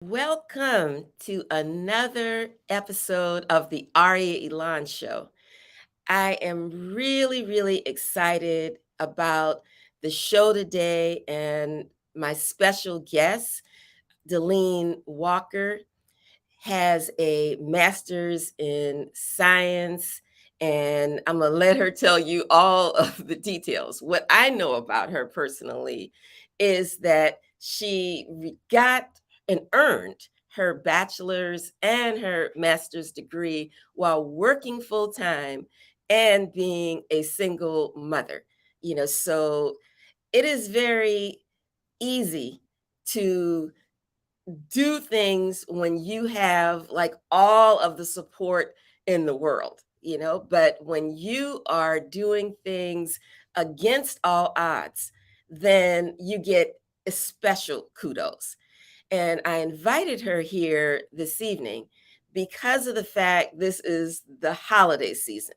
Welcome to another episode of the Aria Elon Show. I am really excited about the show today and my special guest, Delene Walker, has a master's in science, and I'm going to let her tell you all of the details. What I know about her personally is that she got and earned her bachelor's and her master's degree while working full time and being a single mother. So it is very easy to do things when you have like all of the support in the world, but when you are doing things against all odds, then you get a special kudos. And I invited her here this evening because of the fact this is the holiday season.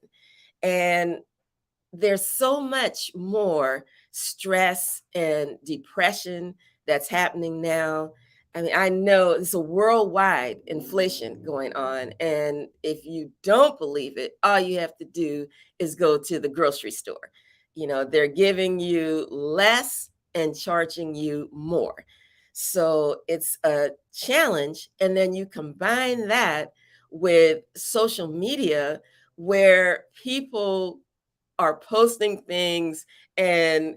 And there's so much more stress and depression that's happening now. I mean, I know it's a worldwide inflation going on. And if you don't believe it, all you have to do is go to the grocery store. They're giving you less and charging you more. So it's a challenge. And then you combine that with social media where people are posting things, and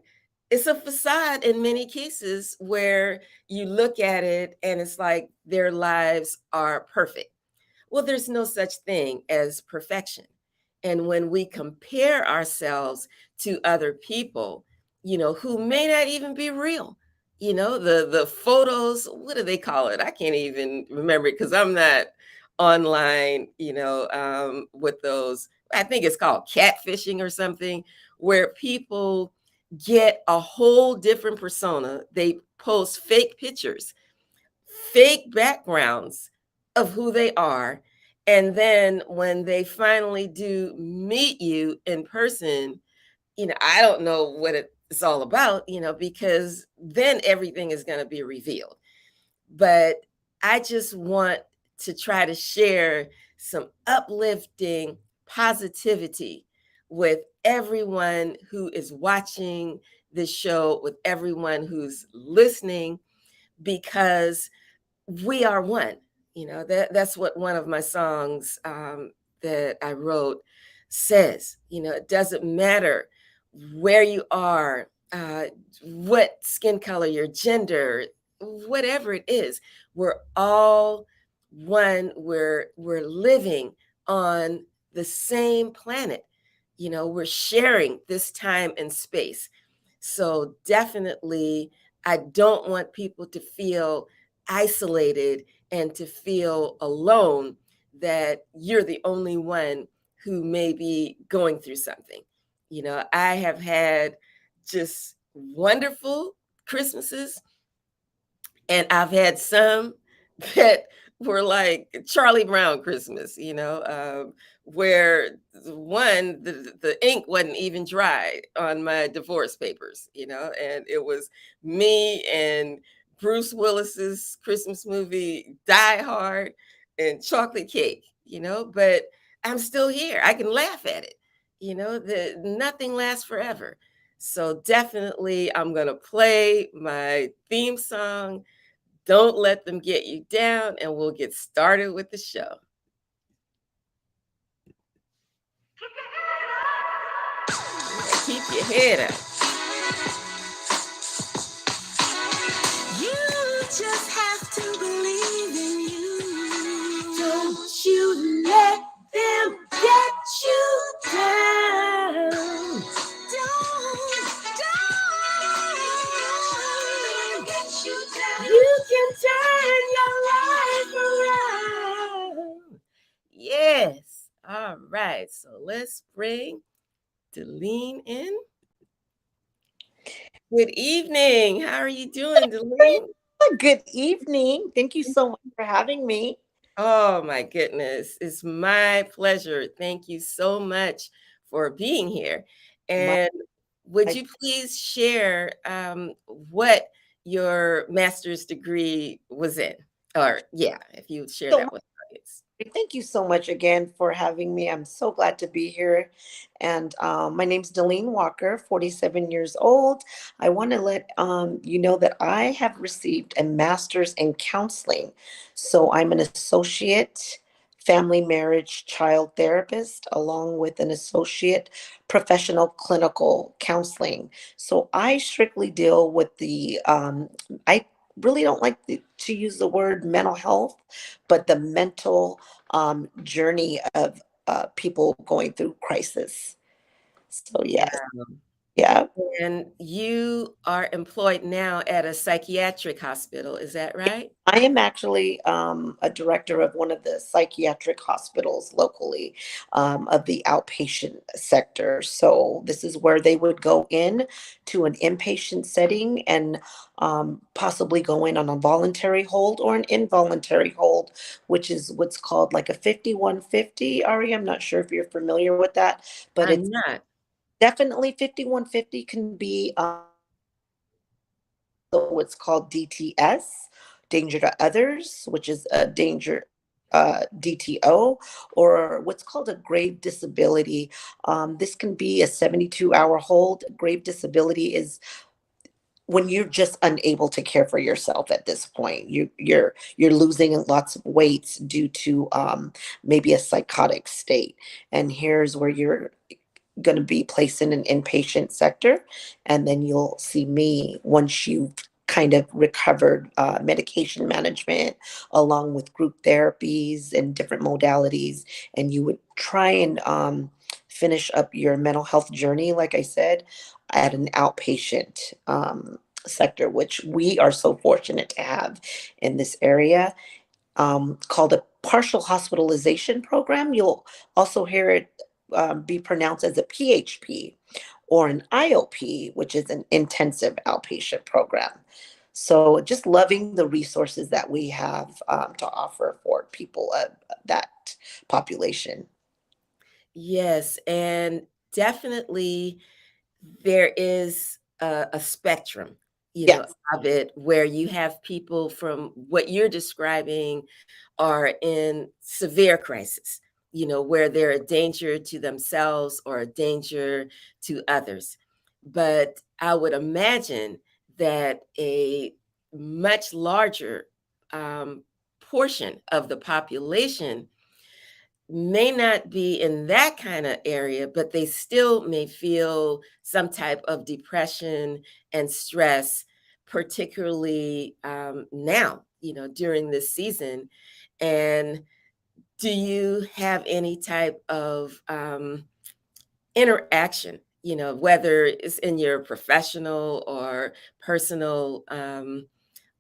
it's a facade in many cases where you look at it and it's like their lives are perfect. Well, there's no such thing as perfection. And when we compare ourselves to other people, who may not even be real, the photos, what do they call it? I can't even remember it because I'm not online, with those. I think it's called catfishing or something, where people get a whole different persona. They post fake pictures, fake backgrounds of who they are. And then when they finally do meet you in person, I don't know what it's all about, because then everything is going to be revealed. But I just want to try to share some uplifting positivity with everyone who is watching this show, with everyone who's listening, because we are one. That's what one of my songs that I wrote says. It doesn't matter where you are, what skin color, your gender, whatever it is. We're all one. We're living on the same planet. We're sharing this time and space. So definitely, I don't want people to feel isolated and to feel alone, that you're the only one who may be going through something. I have had just wonderful Christmases, and I've had some that were like Charlie Brown Christmas, where the ink wasn't even dry on my divorce papers, and it was me and Bruce Willis's Christmas movie Die Hard and chocolate cake, but I'm still here. I can laugh at it. Nothing lasts forever. So definitely I'm going to play my theme song, Don't Let Them Get You Down, and we'll get started with the show. Keep your head up. You just have to believe in you. Don't you let them get you down. Don't get you down. You can turn your life around. Yes. All right. So let's bring Delene in. Good evening. How are you doing, Delene? Good evening. Thank you so much for having me. Oh my goodness. It's my pleasure. Thank you so much for being here. My, And would my you please share what your master's degree was in? Or yeah, if you would share So that with the audience. thank you so much again for having me. I'm so glad to be here. And my name's Delene Walker, 47 years old. I want to let you know that I have received a master's in counseling. So I'm an associate family marriage child therapist, along with an associate professional clinical counseling. So I strictly deal with I really don't like to use the word mental health, but the mental journey of people going through crisis. So Wow. yes, yeah. And you are employed now at a psychiatric hospital, is that right? I am actually a director of one of the psychiatric hospitals locally, of the outpatient sector. So this is where they would go in to an inpatient setting and possibly go in on a voluntary hold or an involuntary hold, which is what's called like a 5150. Ari, I'm not sure if you're familiar with that, but it's I'm not. definitely 5150 can be what's called DTS, danger to others, which is a danger DTO, or what's called a grave disability. This can be a 72-hour hold. Grave disability is when you're just unable to care for yourself at this point. You're losing lots of weight due to maybe a psychotic state. And here's where you're going to be placed in an inpatient sector, and then you'll see me once you've kind of recovered medication management along with group therapies and different modalities, and you would try and finish up your mental health journey, like I said, at an outpatient sector, which we are so fortunate to have in this area, called a partial hospitalization program. You'll also hear it be pronounced as a PHP or an IOP, which is an intensive outpatient program. So just loving the resources that we have to offer for people of that population. Yes, and definitely there is a spectrum, Yes. of it where you have people from what you're describing are in severe crisis, where they're a danger to themselves or a danger to others. But I would imagine that a much larger um, portion of the population may not be in that kind of area, but they still may feel some type of depression and stress, particularly now, during this season. And do you have any type of interaction, whether it's in your professional or personal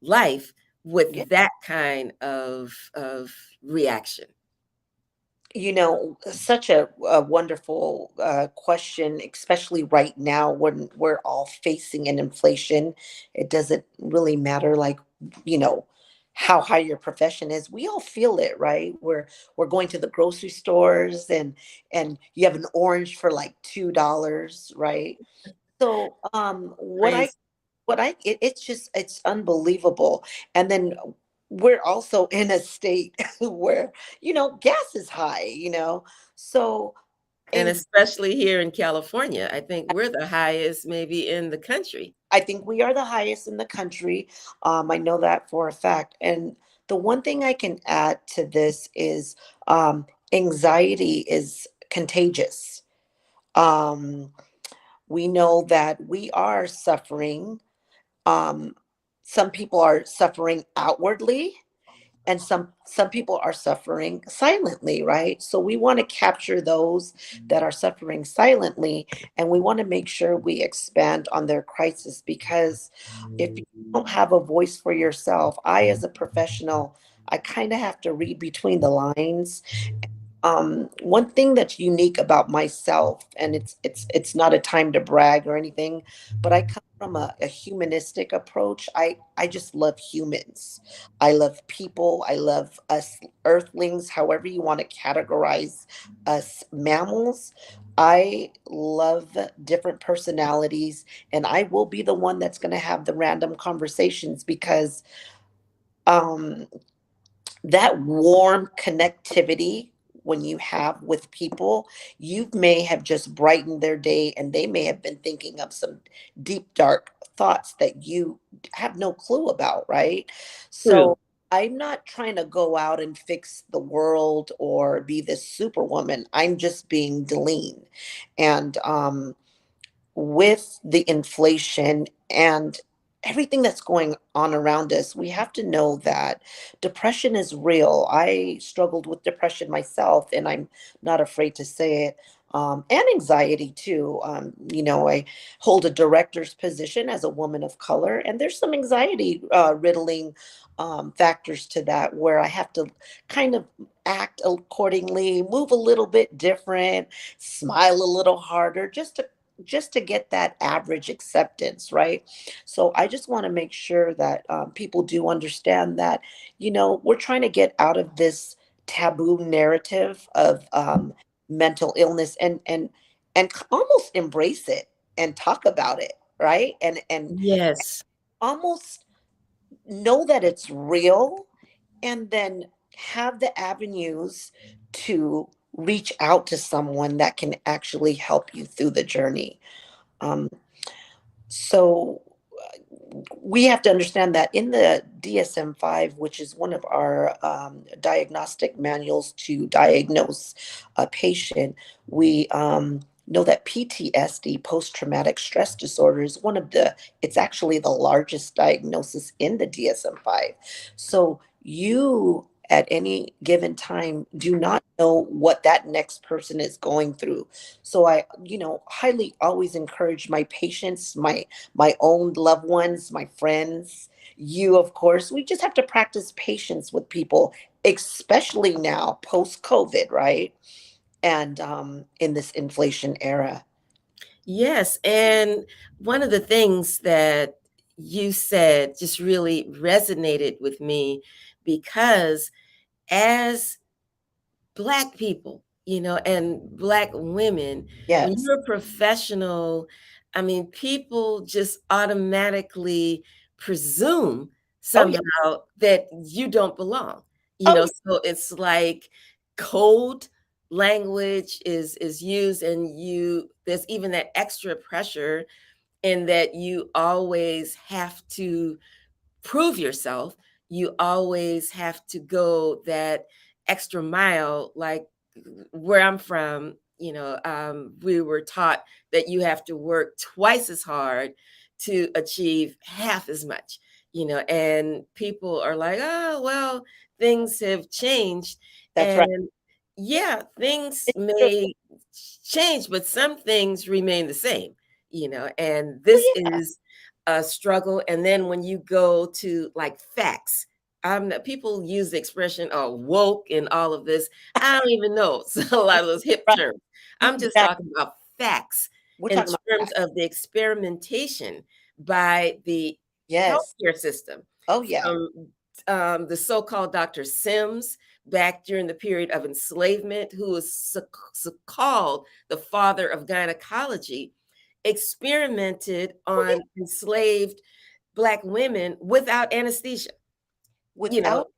life Yeah. with that kind of reaction? Such a wonderful question, especially right now when we're all facing an inflation. It doesn't really matter, like, you know, how high your profession is. We all feel it, right? We're going to the grocery stores and you have an orange for like $2, right? So Crazy. it's just it's unbelievable. And then we're also in a state where gas is high, so And and especially here in California, I think we're the highest maybe in the country. I think we are the highest in the country. I know that for a fact. And the one thing I can add to this is anxiety is contagious. um we know that we are suffering. um some people are suffering outwardly, and some people are suffering silently, right? So we want to capture those that are suffering silently, and we want to make sure we expand on their crisis, because if you don't have a voice for yourself, I as a professional, I kind of have to read between the lines. One thing that's unique about myself, and it's not a time to brag or anything, but I come from a humanistic approach. I just love humans. I love people. I love us earthlings, however you want to categorize us mammals. I love different personalities, and I will be the one that's going to have the random conversations, because um that warm connectivity when you have with people, you may have just brightened their day and they may have been thinking of some deep, dark thoughts that you have no clue about, right? True. So I'm not trying to go out and fix the world or be this superwoman. I'm just being Deline. And with the inflation and everything that's going on around us, we have to know that depression is real. I struggled with depression myself, and I'm not afraid to say it. And anxiety too. I hold a director's position as a woman of color, and there's some anxiety riddling factors to that where I have to kind of act accordingly, move a little bit different, smile a little harder, just to get that average acceptance, right? So I just want to make sure that people do understand that, we're trying to get out of this taboo narrative of mental illness and almost embrace it and talk about it, right? And Yes. almost know that it's real and then have the avenues to reach out to someone that can actually help you through the journey. Um, so we have to understand that in the DSM-5, which is one of our diagnostic manuals to diagnose a patient, we know that PTSD, post-traumatic stress disorder, is it's actually the largest diagnosis in the DSM-5. So you at any given time do not know what that next person is going through. So I, highly always encourage my patients, my own loved ones, my friends, you, of course. We just have to practice patience with people, especially now, post COVID, right? And in this inflation era. Yes, and one of the things that you said just really resonated with me because as Black people, and Black women, when Yes. you're a professional, I mean, people just automatically presume Oh, yeah. somehow that you don't belong. Oh, yeah. So it's like code language is used, and there's even that extra pressure in that you always have to prove yourself. You always have to go that extra mile. Like where I'm from, we were taught that you have to work twice as hard to achieve half as much, and people are like, oh, well, things have changed. That's right. And yeah, things It's true. may change, but some things remain the same, and Oh, this yeah. is a struggle. And then when you go to like facts, people use the expression woke and all of this. I don't even know a lot of those hip Right. terms. I'm just Exactly. talking about facts We're in talking about terms that. of the experimentation by the Yes. healthcare system Oh, yeah. from the so-called Dr. Sims back during the period of enslavement, who was called the father of gynecology, experimented Oh, yeah. on enslaved Black women without anesthesia. You know, Without it.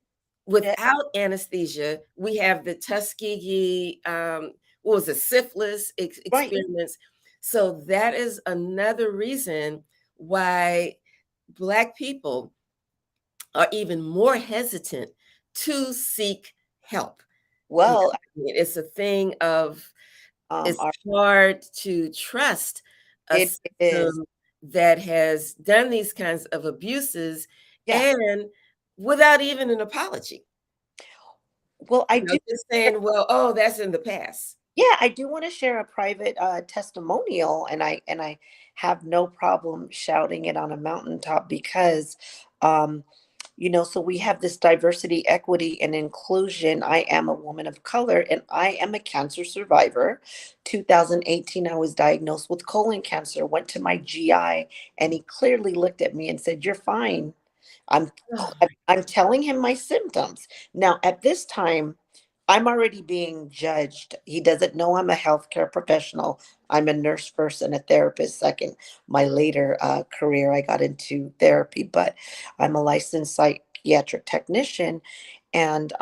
without anesthesia, we have the Tuskegee, what was it, syphilis Right. experiments. So that is another reason why Black people are even more hesitant to seek help. You Well, it's a thing of it's our, hard to trust a it is. system that has done these kinds of abuses Yeah. and without even an apology. Well, I do. Just saying, well, oh, that's in the past. Yeah, I do want to share a private testimonial, and I have no problem shouting it on a mountaintop because, um, so we have this diversity, equity, and inclusion. I am a woman of color, and I am a cancer survivor. 2018, I was diagnosed with colon cancer. Went to my GI, and he clearly looked at me and said, "You're fine." I'm Oh I'm telling him my symptoms. Now, at this time, I'm already being judged. He doesn't know I'm a healthcare professional. I'm a nurse first and a therapist second. My later career, I got into therapy, but I'm a licensed psychiatric technician. and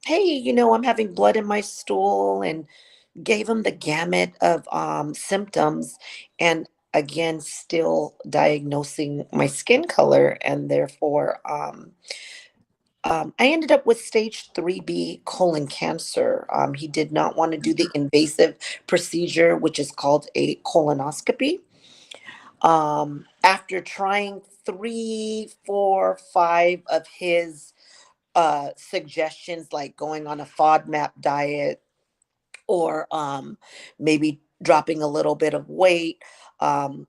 hey, I'm having blood in my stool, and gave him the gamut of symptoms, and again, still diagnosing my skin color, and therefore I ended up with stage 3B colon cancer. He did not want to do the invasive procedure, which is called a colonoscopy. After trying three, four, five of his suggestions, like going on a FODMAP diet, or maybe dropping a little bit of weight, um,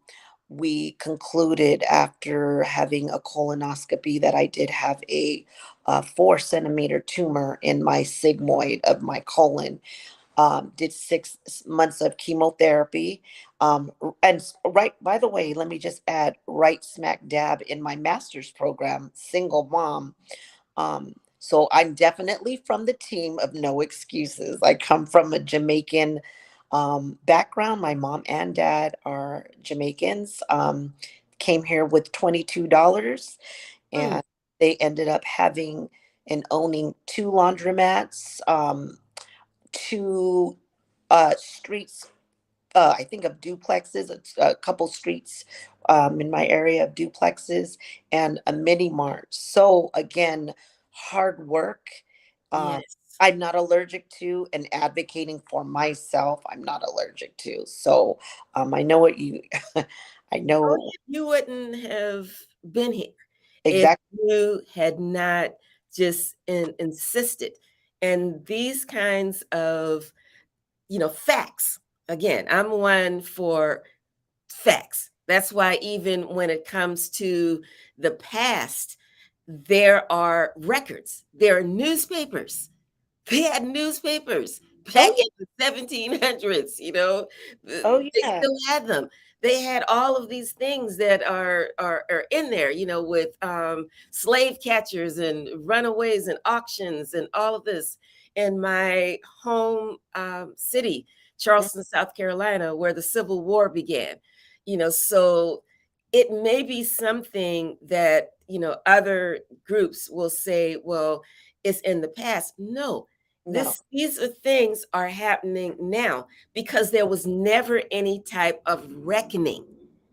we concluded after having a colonoscopy that I did have a 4 centimeter tumor in my sigmoid of my colon. Did 6 months of chemotherapy. Right, by the way, let me just add, right smack dab in my master's program, single mom. So I'm definitely from the team of no excuses. I come from a Jamaican background. My mom and dad are Jamaicans. Came here with $22, Mm, and they ended up having and owning two laundromats, two streets, I think of duplexes, a couple streets in my area of duplexes, and a mini mart. So again, hard work. Um, yes. I'm not allergic to, and advocating for myself, I'm not allergic to. So I know what you, I Oh, know you wouldn't have been here if exactly. you had not just insisted. And these kinds of, facts. Again, I'm one for facts. That's why even when it comes to the past, there are records, there are newspapers. They had newspapers Oh back yeah, in the 1700s, oh they yeah. still had them. They had all of these things that are in there, with slave catchers and runaways and auctions and all of this. In my home city, Mm, Charleston, South Carolina, where the Civil War began, so it may be something that, other groups will say, well, it's in the past. No, no, these are things are happening now because there was never any type of reckoning.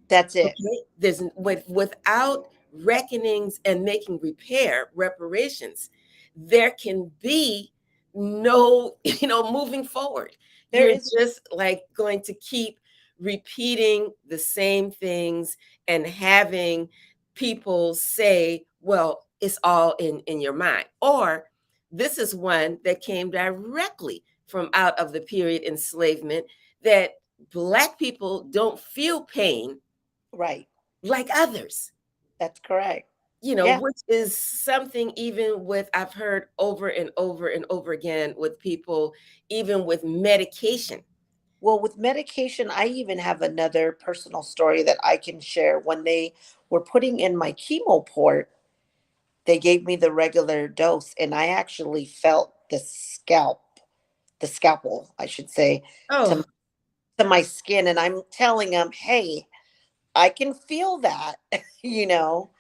that's it. Okay, without reckonings and making reparations, there can be no moving forward. There You're is. just like going to keep repeating the same things and having people say, well, it's all in your mind, or this is one that came directly from out of the period enslavement, that Black people don't feel pain Right. like others, That's correct. Yeah. which is something, even with, I've heard over and over and over again with people, even with medication. Well, with medication, I even have another personal story that I can share. When they were putting in my chemo port, they gave me the regular dose, and I actually felt the scalpel, I should say, to Oh, to my skin, and I'm telling them, "Hey, I can feel that," you know.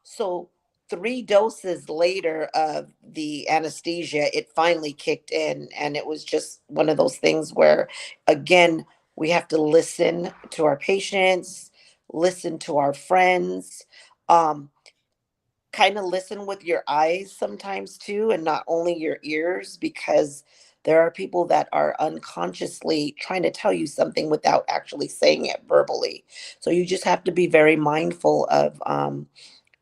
So 3 doses later of the anesthesia, it finally kicked in, and it was just one of those things where, again, we have to listen to our patients, listen to our friends, um, kind of listen with your eyes sometimes too, and not only your ears, because there are people that are unconsciously trying to tell you something without actually saying it verbally. So you just have to be very mindful of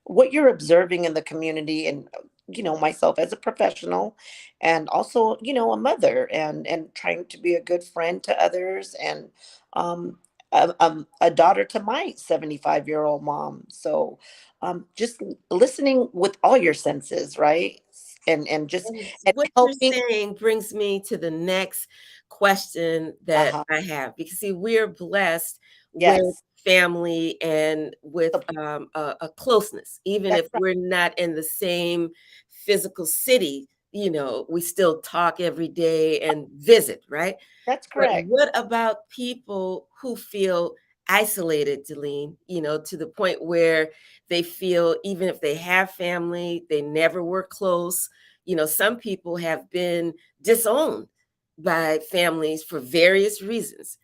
what you're observing in the community, and myself as a professional, and also a mother, and trying to be a good friend to others, and um a daughter to my 75-year-old mom. So just listening with all your senses, right? And just and and what you're helping. saying brings me to the next question that Uh-huh. I have, because see, we're blessed with Yes. family and with So a closeness, even that's if right. we're not in the same physical city. We still talk every day and visit, right? That's But correct. what about people who feel isolated, Delene, to the point where they feel even if they have family, they never were close. Some people have been disowned by families for various reasons,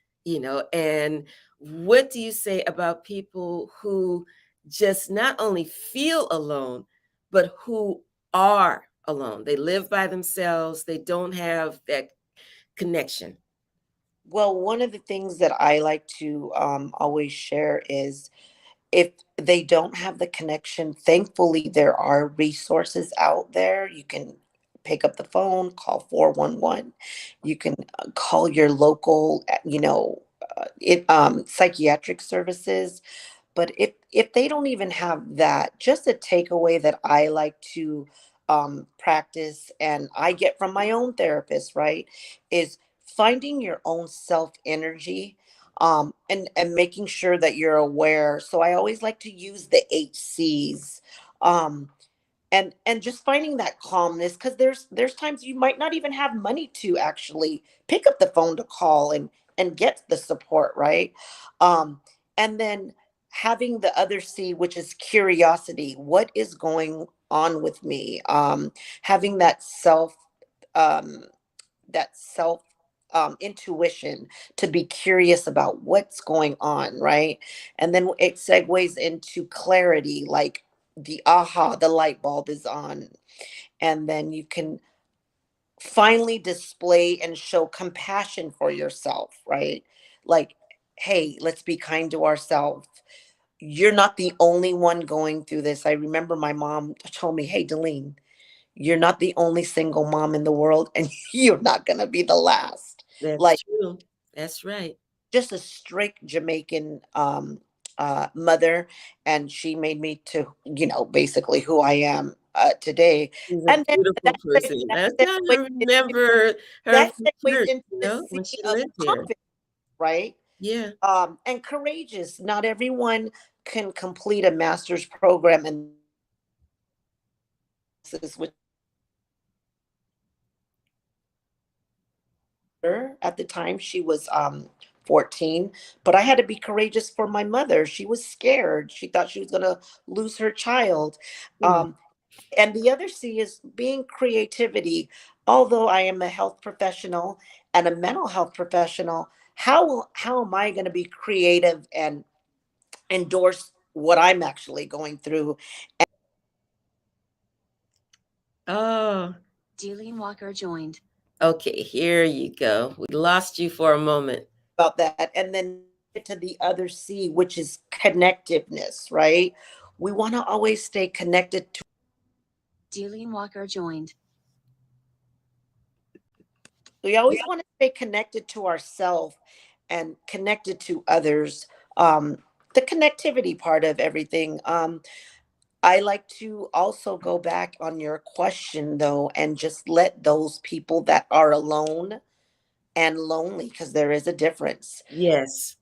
and what do you say about people who just not only feel alone, but who are alone? They live by themselves, they don't have that connection. Well, one of the things that I like to always share is if they don't have the connection, thankfully there are resources out there. You can pick up the phone, call 411. You can call your local, psychiatric services. But if they don't even have that, just a takeaway that I like to practice, and I get from my own therapist, right, is finding your own self energy, and making sure that you're aware. So I always like to use the HCs. Um, and just finding that calmness, because there's times you might not even have money to actually pick up the phone to call and get the support, right? um and then having the other C, which is curiosity. What is going on with me? Having um that self intuition to be curious about what's going on, right? And then it segues into clarity, like the light bulb is on. And then you can finally display and show compassion for yourself, right? Like, hey, let's be kind to ourselves. You're not the only one going through this. I remember my mom told me, hey, Delene, you're not the only single mom in the world, and you're not going to be the last. That's Like, true. That's right. just a strict Jamaican mother, and she made me to, basically who I am today. She's a And then beautiful that person. that I segues kinda into, remember her that from segues church, into the C when she of lived here. confidence, right? Yeah. And courageous. Not everyone can complete a master's program, and this is which her at the time. She was 14, but I had to be courageous for my mother. She was scared. She thought she was going to lose her child. Mm. Um, and the other C is being creativity. Although I am a health professional and a mental health professional, how am I going to be creative and endorse what I'm actually going through Oh, Dealing Walker joined. okay, here you go. We lost you for a moment. about that? And then get to the other C, which is connectiveness, right? We want to always stay connected to. Dealing Walker joined. We always want to stay connected to ourselves and connected to others. The connectivity part of everything. I like to also go back on your question though, and just let those people that are alone and lonely, because there is a difference. Yes.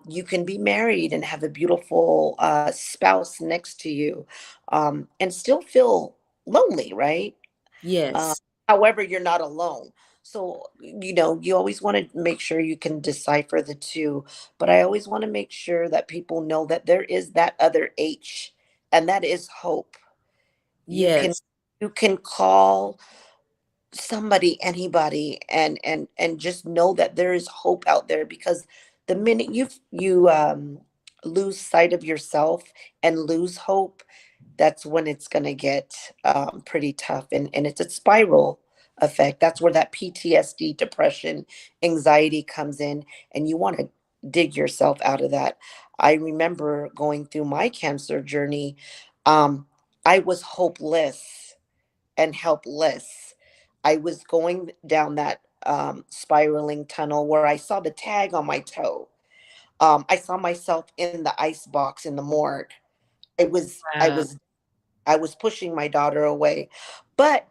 You can be married and have a beautiful spouse next to you, and still feel lonely, right? Uh, Yes. However, you're not alone. So, you always want to make sure you can decipher the two. But I always want to make sure that people know that there is that other H, and that is hope. You can Yes. you can call somebody, anybody, and just know that there is hope out there, because the minute you lose sight of yourself and lose hope, that's when it's going to get pretty tough, and it's a spiral effect. That's where that PTSD, depression, anxiety comes in, and you want to dig yourself out of that. I remember going through my cancer journey. um, I was hopeless and helpless. I was going down that spiraling tunnel where I saw the tag on my toe. I saw myself in the ice box in the morgue. I was I Wow. was I was pushing my daughter away. But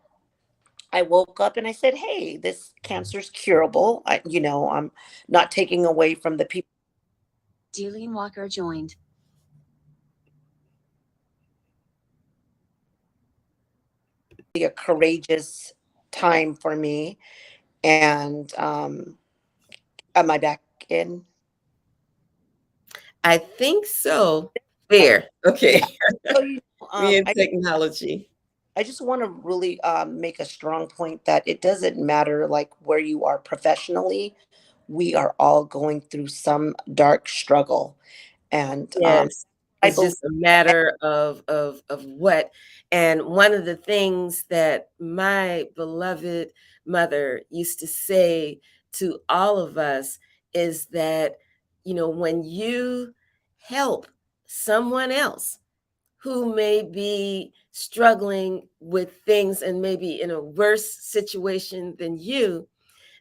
I woke up and I said, "Hey, this cancer's curable. I'm not taking away from the people." Dealing Walker joined. A courageous time for me. And am I back in? I think so. Okay. There. Yeah. Okay. So you know, Me and technology. I just want to really make a strong point that it doesn't matter like where you are professionally. We are all going through some dark struggle, and Yes. I It's believe. just a matter of what. And one of the things that my beloved mother used to say to all of us is that, when you help someone else who may be struggling with things and maybe in a worse situation than you,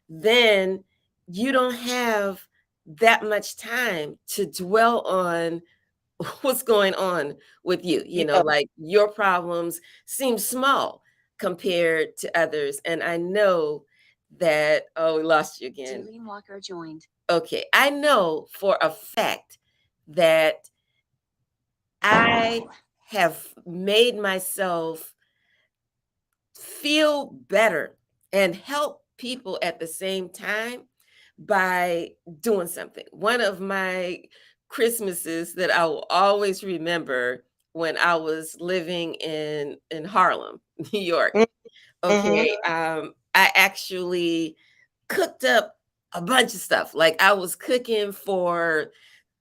then you don't have that much time to dwell on what's going on with you. Yeah. Like your problems seem small compared to others. And I know that, oh, we lost you again. Dealing Walker joined. Okay. I know for a fact that I have made myself feel better and help people at the same time by doing something. One of my Christmases that I will always remember when I was living in Harlem, New York. Mm-hmm. Okay, I actually cooked up a bunch of stuff. Like I was cooking for,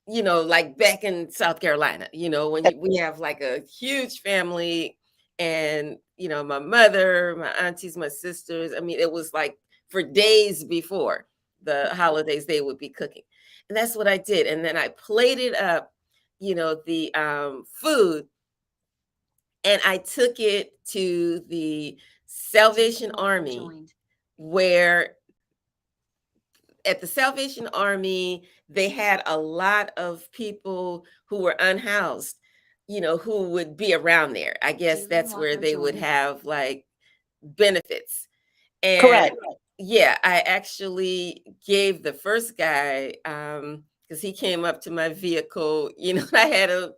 like back in South Carolina, when we have like a huge family and, my mother, my aunties, my sisters. I mean, it was like for days before the holidays, they would be cooking. And that's what I did. And then I plated up, the food, and I took it to the Salvation Dealing Walker Army, joined. where at the Salvation Army, they had a lot of people who were unhoused, who would be around there. I guess Dealing that's where Walker they would joined. have like benefits. And Correct. yeah, I actually gave the first guy, because he came up to my vehicle, I had a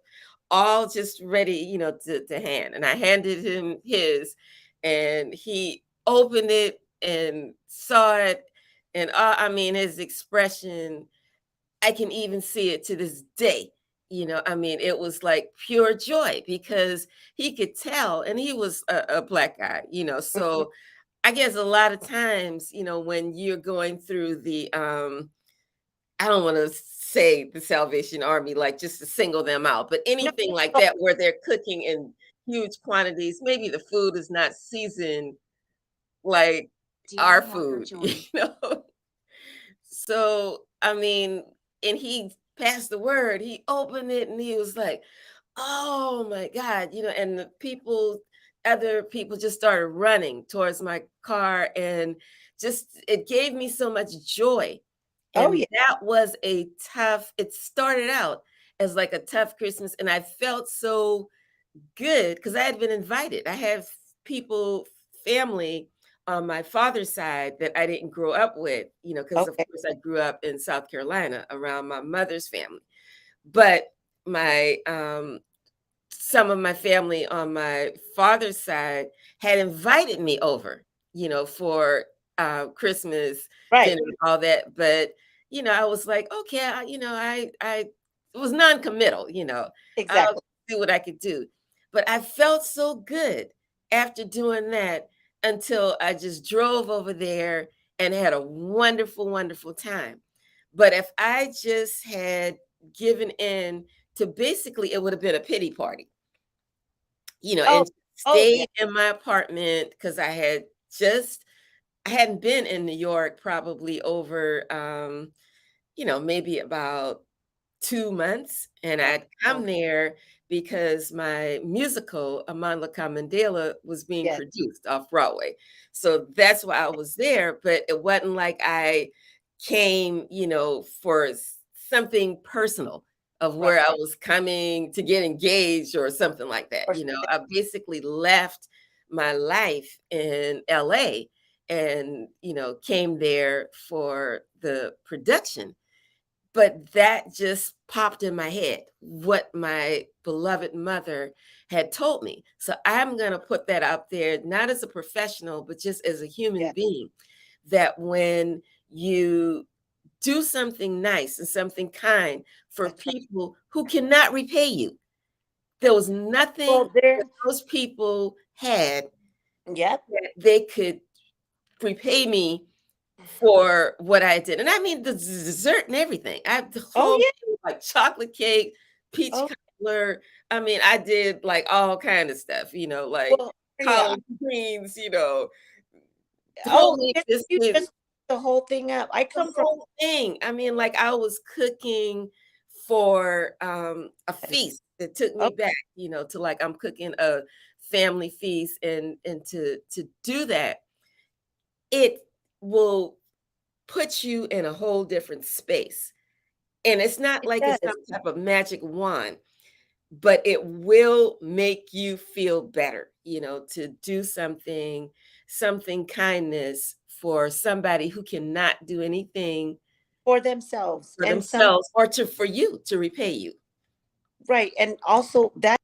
all just ready, to hand. And I handed him his, and he opened it and saw it. And I mean, his expression, I can even see it to this day. I mean, it was like pure joy because he could tell, and he was a black guy, Mhm. so I guess a lot of times, when you're going through the I don't want to say the Salvation Army, like just to single them out, but No, anything like no, that where they're cooking in huge quantities, maybe the food is not seasoned like our Dealing Walker food, you joined. know? So, I mean, and he passed the word. He opened it and he was like, "Oh my God," and the people, other people just started running towards my car, and just it gave me so much joy. oh And yeah. that was it started out as like a tough Christmas, and I felt so good because I had been invited. I have people, family on my father's side that I didn't grow up with, because of Okay. course I grew up in South Carolina around my mother's family. But my some of my family on my father's side had invited me over, for Christmas Right. dinner and all that. But I was like, okay, I was non-committal, I'll Exactly. do what I could do. But I felt so good after doing that until I just drove over there and had a wonderful, wonderful time. But if I just had given in to, basically, it would have been a pity party, Oh, and oh yeah. stayed in my apartment because I hadn't been in New York probably over, maybe about 2 months. And Oh, I'd come okay. there because my musical, Amandla Kamandela, was being Yes. produced off Broadway. So that's why I was there. But it wasn't like I came, for something personal of Right. where I was coming to get engaged or something like that. Or something. I basically left my life in LA and, came there for the production. But that just popped in my head, what my beloved mother had told me. So I'm going to put that out there, not as a professional, but just as a human Yeah. being, that when you do something nice and something kind for That's right. people who cannot repay you. There was nothing Well, that there. those people had Yep. that they could repay me for what I did. And I mean the dessert and everything. I the Oh whole yeah. thing, like chocolate cake, peach Oh cobbler. I mean, I did like all kind of stuff, like well. Yeah. collard greens, Oh, homemade you biscuits, just the whole thing up. I the come from. whole thing. I mean, like I was cooking for a feast that took Oh, me back, to like I'm cooking a family feast and to do that, it will put you in a whole different space. And it's not it like it's does. some type of magic wand, but it will make you feel better, to do something kindness for somebody who cannot do anything For themselves for and some. themselves or for you to repay you. Right, and also that.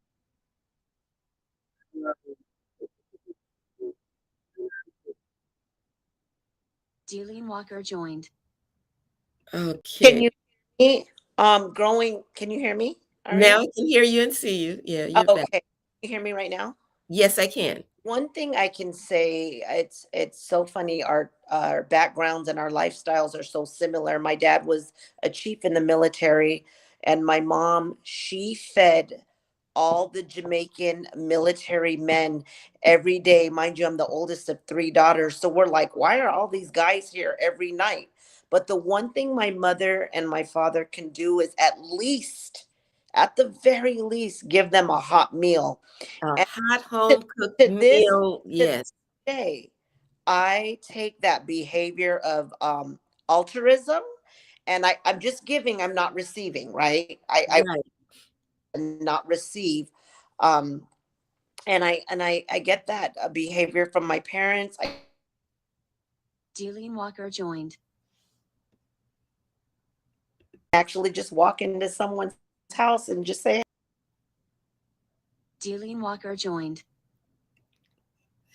Dealing Walker joined. Can Okay. you hear me? Growing. Can you hear me, Now Aria? I can hear you and see you. Yeah, Oh, you're back. okay. You hear me right now? Yes, I can. One thing I can say, it's so funny. Our backgrounds and our lifestyles are so similar. My dad was a chief in the military, and my mom, she fed all the Jamaican military men every day. Mind you, I'm the oldest of three daughters, so we're like, why are all these guys here every night? But the one thing my mother and my father can do is at the very least, give them a hot meal. A And hot to, home cooked to this meal. to this Yes. day, I take that behavior of altruism, and I'm just giving. I'm not receiving. Right? I Right. not receive. Um, and I get that behavior from my parents. I Dealing Walker joined. actually just walk into someone's house and just say, Dealing Walker joined.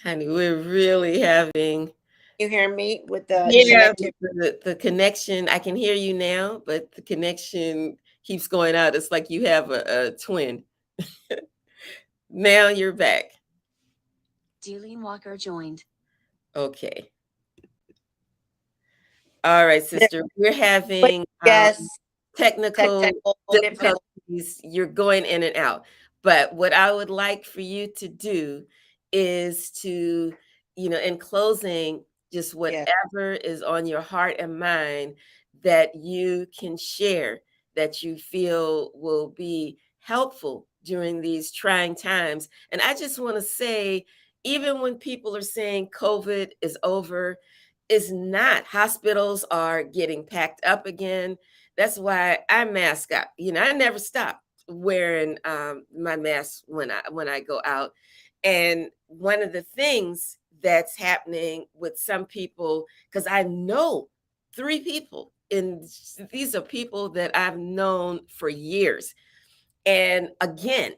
Honey, we're really having "You hear me?" with the yeah, connectivity. the connection. I can hear you now, but the connection keeps going out. It's like you have a twin. Now you're back. Dealing Walker joined. Okay. All right, sister. We're But having yes, technical technical difficulty. difficulties. You're going in and out. But what I would like for you to do is to, in closing, just Yeah. whatever is on your heart and mind that you can share that you feel will be helpful during these trying times. And I just want to say, even when people are saying COVID is over, it's not. Hospitals are getting packed up again. That's why I mask up. I never stop wearing my mask when I go out. And one of the things that's happening with some people, because I know three people, and these are people that I've known for years. And again,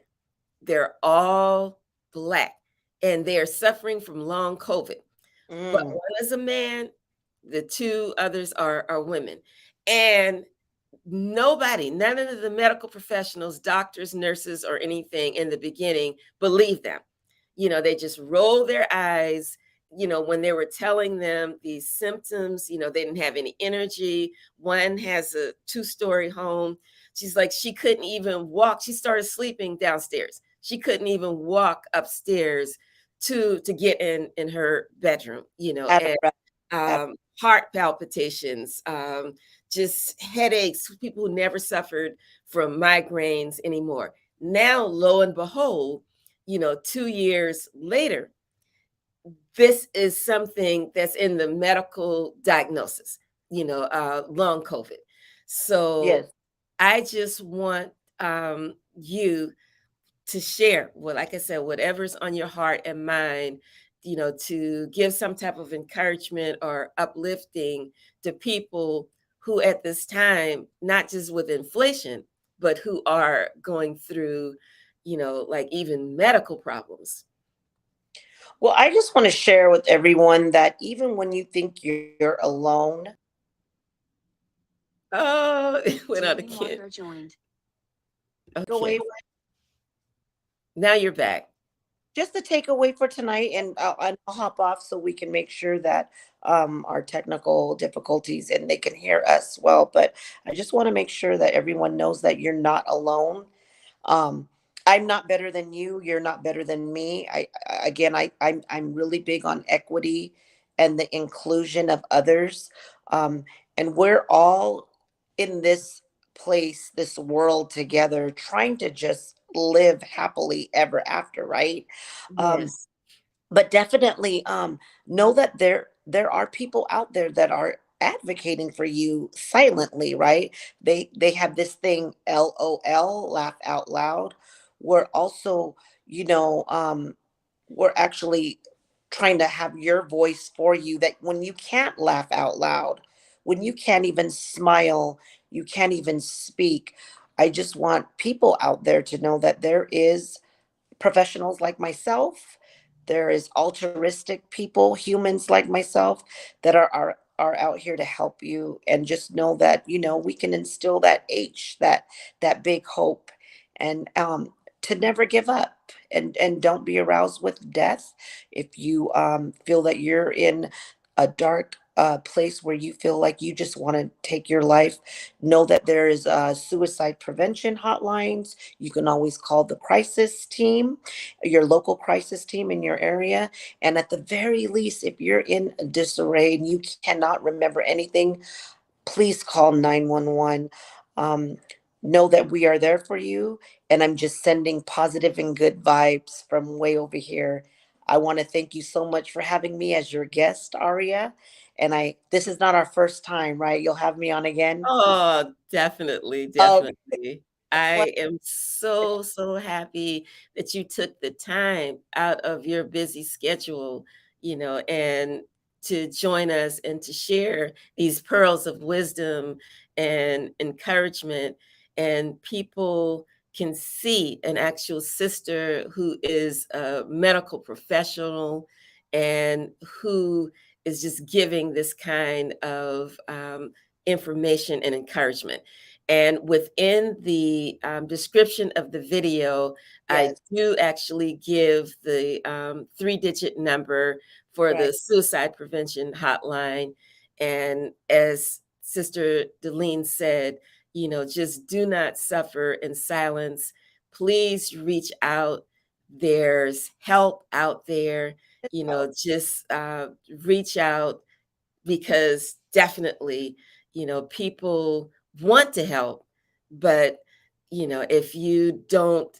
they're all Black and they're suffering from long COVID. But Mm. one is a man, the two others are women. And none of the medical professionals, doctors, nurses, or anything in the beginning believed them. They just rolled their eyes, when they were telling them these symptoms, they didn't have any energy. One has a two-story home. She's like, she couldn't even walk. She started sleeping downstairs. She couldn't even walk upstairs to get in her bedroom, Out of and breath. Out heart palpitations, just headaches, people who never suffered from migraines anymore. Now, lo and behold, 2 years later, this is something that's in the medical diagnosis, long COVID. So yes. I just want you to share, well, like I said, whatever's on your heart and mind, to give some type of encouragement or uplifting to people who at this time, not just with inflation, but who are going through, like even medical problems. Well, I just want to share with everyone that even when you think you're alone, Oh, it went out Dealing again. Walker joined. Go Okay. away. Now you're back. Just the takeaway for tonight, and I'll hop off so we can make sure that our technical difficulties and they can hear us well. But I just want to make sure that everyone knows that you're not alone. um I'm not better than you, you're not better than me. Again, I'm really big on equity and the inclusion of others. And we're all in this place, this world together, trying to just live happily ever after, right? um Yes. but definitely know that there are people out there that are advocating for you silently, right? They have this thing, LOL, laugh out loud. We're also, you know, we're actually trying to have your voice for you, that when you can't laugh out loud, when you can't even smile, you can't even speak. I just want people out there to know that there is professionals like myself. There is altruistic people, humans like myself, that are out here to help you. And just know that, we can instill that that big hope, and to never give up, and don't be aroused with death. If you feel that you're in a dark place where you feel like you just want to take your life, know that there is suicide prevention hotlines. You can always call the crisis team, your local crisis team in your area. And at the very least, if you're in disarray and you cannot remember anything, please call 911. Um, know that we are there for you. And I'm just sending positive and good vibes from way over here. I want to thank you so much for having me as your guest, Aria. And this is not our first time, right? You'll have me on again. Oh, definitely, Oh, definitely. I am so, so happy that you took the time out of your busy schedule, and to join us and to share these pearls of wisdom and encouragement. And people can see an actual sister who is a medical professional and who is just giving this kind of information and encouragement. And within the description of the video, I yes, do actually give the 3-digit number for the right. suicide prevention hotline. And as Sister Delene said, just do not suffer in silence. Please reach out. There's help out there. Just reach out, because definitely, people want to help, but if you don't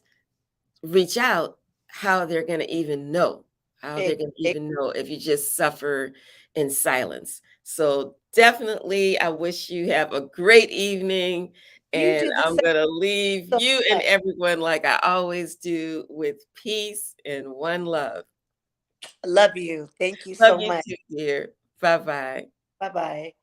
reach out, how they're going to even know, how they're Ex- going to ex- even know if you just suffer in silence. So definitely, I wish you have a great evening, You and do the I'm same. going to leave So you and much. everyone, like I always do, with peace and one love. Love you. Thank you Love so you much. too, dear. Bye bye. Bye bye.